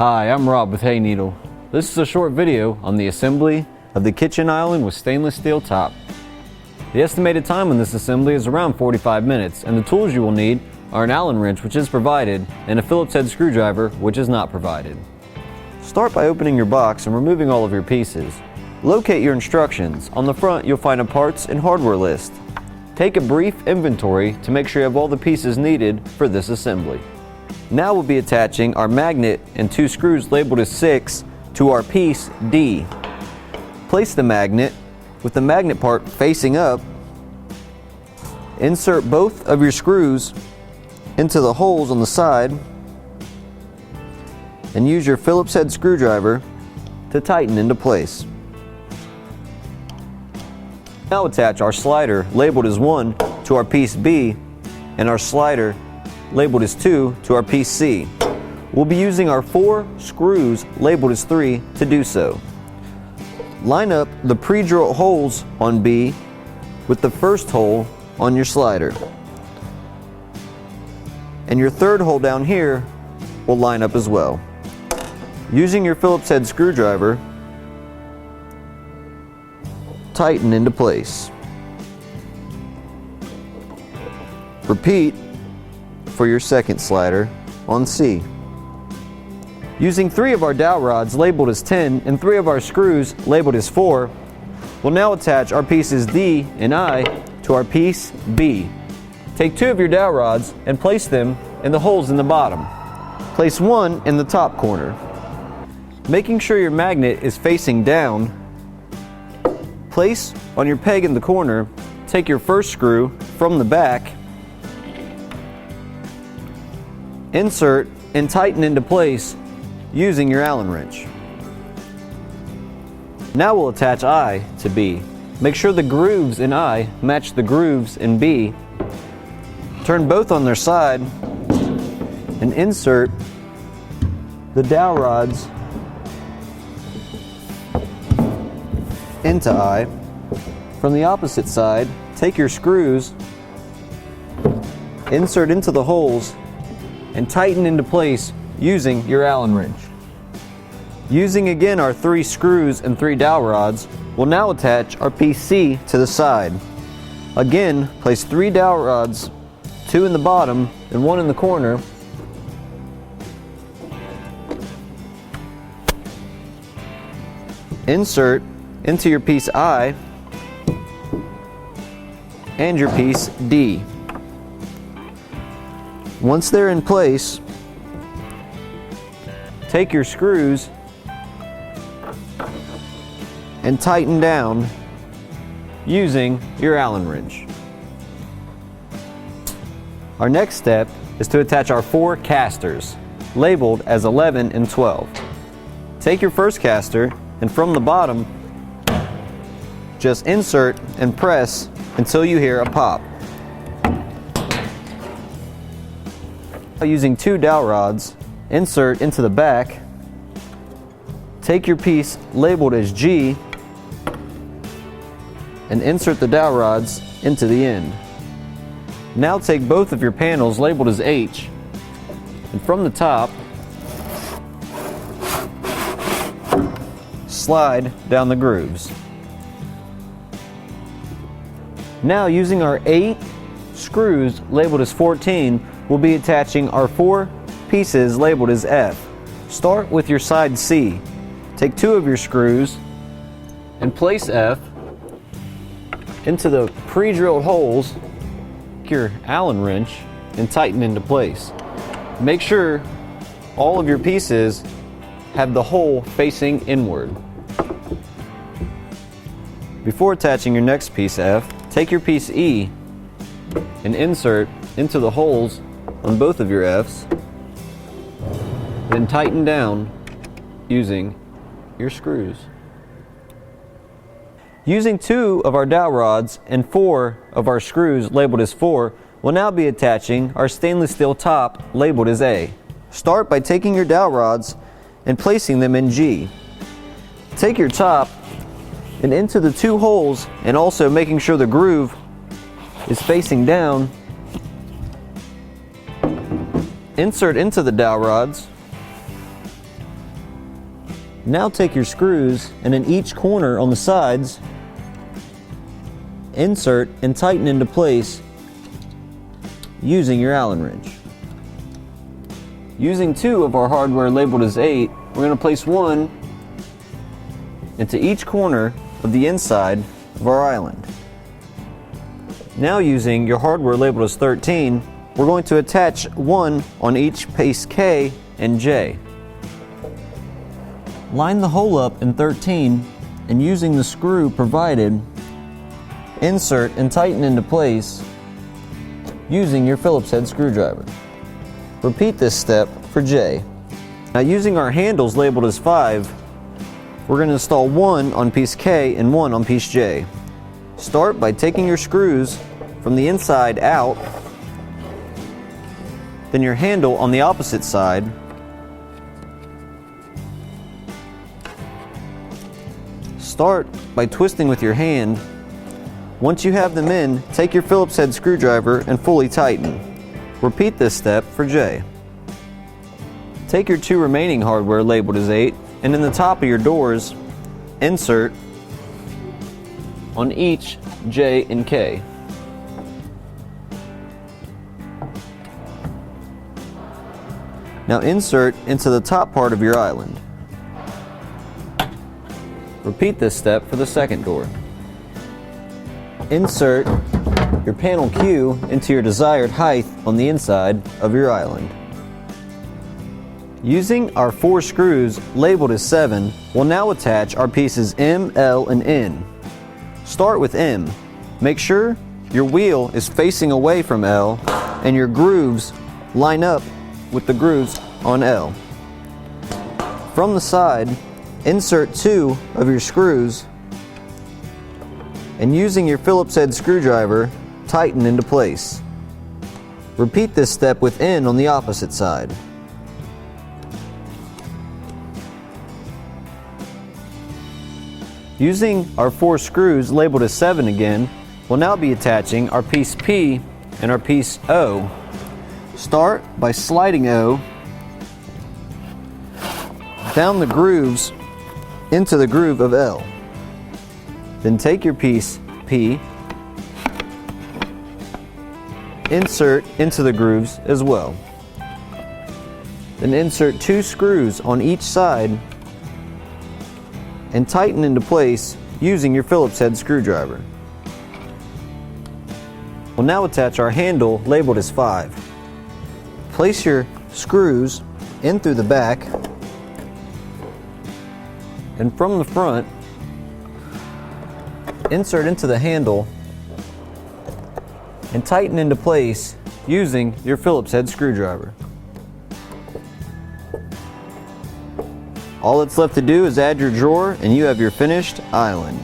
Hi, I'm Rob with Hayneedle. This is a short video on the assembly of the kitchen island with stainless steel top. The estimated time on this assembly is around 45 minutes, and the tools you will need are an Allen wrench, which is provided, and a Phillips head screwdriver, which is not provided. Start by opening your box and removing all of your pieces. Locate your instructions. On the front, you'll find a parts and hardware list. Take a brief inventory to make sure you have all the pieces needed for this assembly. Now we'll be attaching our magnet and 2 screws labeled as 6 to our piece D. Place the magnet with the magnet part facing up. Insert both of your screws into the holes on the side and use your Phillips head screwdriver to tighten into place. Now attach our slider labeled as 1 to our piece B and our slider labeled as 2 to our piece C. We'll be using our 4 screws labeled as 3 to do so. Line up the pre-drilled holes on B with the first hole on your slider. And your third hole down here will line up as well. Using your Phillips head screwdriver, tighten into place. Repeat for your second slider on C. Using 3 of our dowel rods labeled as 10 and 3 of our screws labeled as 4, we'll now attach our pieces D and I to our piece B. Take 2 of your dowel rods and place them in the holes in the bottom. Place 1 in the top corner. Making sure your magnet is facing down, place on your peg in the corner, take your first screw from the back, insert and tighten into place using your Allen wrench. Now we'll attach I to B. Make sure the grooves in I match the grooves in B. Turn both on their side and insert the dowel rods into I. From the opposite side, take your screws, insert into the holes, and tighten into place using your Allen wrench. Using again our 3 screws and 3 dowel rods, we'll now attach our piece C to the side. Again, place 3 dowel rods, 2 in the bottom and 1 in the corner. Insert into your piece I and your piece D. Once they're in place, take your screws and tighten down using your Allen wrench. Our next step is to attach our 4 casters, labeled as 11 and 12. Take your first caster and from the bottom, just insert and press until you hear a pop. Using 2 dowel rods, insert into the back, take your piece labeled as G and insert the dowel rods into the end. Now take both of your panels labeled as H and from the top, slide down the grooves. Now using our 8 screws labeled as 14, we'll be attaching our 4 pieces labeled as F. Start with your side C. Take 2 of your screws and place F into the pre-drilled holes. Take your Allen wrench and tighten into place. Make sure all of your pieces have the hole facing inward. Before attaching your next piece F, take your piece E and insert into the holes on both of your F's, then tighten down using your screws. Using 2 of our dowel rods and 4 of our screws labeled as 4, we'll now be attaching our stainless steel top labeled as A. Start by taking your dowel rods and placing them in G. Take your top and into the 2 holes, and also making sure the groove is facing down, insert into the dowel rods, Now take your screws and in each corner on the sides, insert and tighten into place using your Allen wrench. Using 2 of our hardware labeled as 8, we're going to place 1 into each corner of the inside of our island. Now using your hardware labeled as 13, we're going to attach 1 on each piece K and J. Line the hole up in 13 and using the screw provided, insert and tighten into place using your Phillips head screwdriver. Repeat this step for J. Now using our handles labeled as 5, we're going to install 1 on piece K and 1 on piece J. Start by taking your screws from the inside out, then your handle on the opposite side, start by twisting with your hand. Once you have them in, take your Phillips head screwdriver and fully tighten. Repeat this step for J. Take your 2 remaining hardware labeled as 8 and in the top of your doors, insert on each J and K. Now insert into the top part of your island. Repeat this step for the second door. Insert your panel Q into your desired height on the inside of your island. Using our 4 screws labeled as 7, we'll now attach our pieces M, L, and N. Start with M. Make sure your wheel is facing away from L and your grooves line up with the grooves on L. From the side, insert 2 of your screws and using your Phillips head screwdriver, tighten into place. Repeat this step with N on the opposite side. Using our 4 screws labeled as 7 again, we'll now be attaching our piece P and our piece O. Start by sliding O down the grooves into the groove of L. Then take your piece P, insert into the grooves as well. Then insert 2 screws on each side and tighten into place using your Phillips head screwdriver. We'll now attach our handle labeled as 5. Place your screws in through the back and from the front, insert into the handle and tighten into place using your Phillips head screwdriver. All that's left to do is add your drawer and you have your finished island.